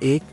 1،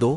2،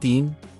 3،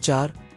4،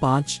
5،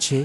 6،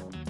Thank you.